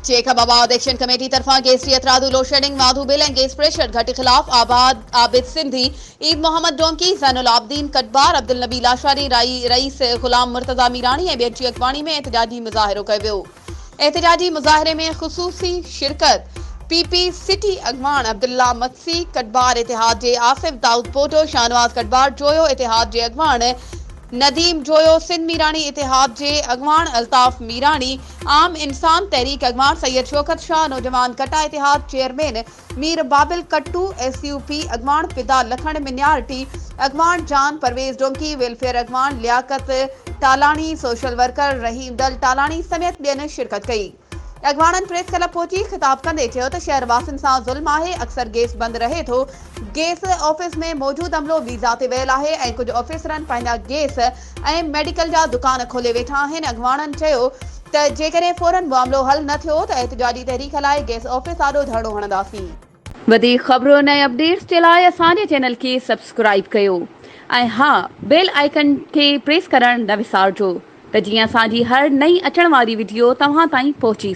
Jacobabad action committee तरफा gas जी एतरादु load shedding Madhu bill ऐं gas pressure घट खिलाफ आबिद सिंधी ईद मोहम्मद डोंकी ज़ैनुल आबदीन कटबार अब्दुल नबी लाशारी रईस गुलाम मुर्तज़ा मीरानी ऐं ॿियनि जी अॻवानी में एहतजाजी मुज़ाहिरो कयो वियो। एहतजाजी मुज़ाहिरे में ख़ुसूसी शिरकत पीपी सिटी अॻवान अब्दुल्ला मत्सी कटबार इतिहाद जे आसिफ दाऊद पोटो शाहनवाज़ कटबार जोयो इतिहाद जे अॻवान नदीम जोयो सिंध मीरानी इतिहाद जे अॻवान अल्ताफ़ मीरानी आम इंसान तहरीक अॻवान सैयद शौकत शाह नौजवान कटा इतिहाद चेयरमैन मीर बाबिल कट्टू SUP अॻवान पिदा लखण मिन्यारिटी अॻवान जान परवेज़ डोंकी वेलफेयर अॻवान लियाकत टालानी सोशल वर्कर रहीम दल टालानी समेत ॿियनि शिरकत कई। अॻवाननि प्रेस क्लब पहुची ख़िताब कंदे चयो त शहरवासियुनि सां ज़ुल्म आहे। अक्सर गैस बंदि रहे थो। गैस ऑफिस में मौजूद अमलो वीज़ा ते वियल आहे ऐं कुझु ऑफिसरनि पंहिंजा गैस ऐं मेडिकल जा दुकान खोले वेठा आहिनि। अॻवाननि चयो त जेकॾहिं फौरन मामिलो हल न थियो त एहतजाजी तहरीक लाइ गैस ऑफिस आॾो धरणो हणंदासीं। वधीक ख़बरुनि ऐं अपडेट्स जे लाइ असांजे चैनल खे सब्सक्राइब कयो ऐं हा बेल आइकन खे प्रेस करणु न विसारिजो त जीअं असांजी हर नई अचण वारी वीडियो तव्हां ताईं पहुची सघे।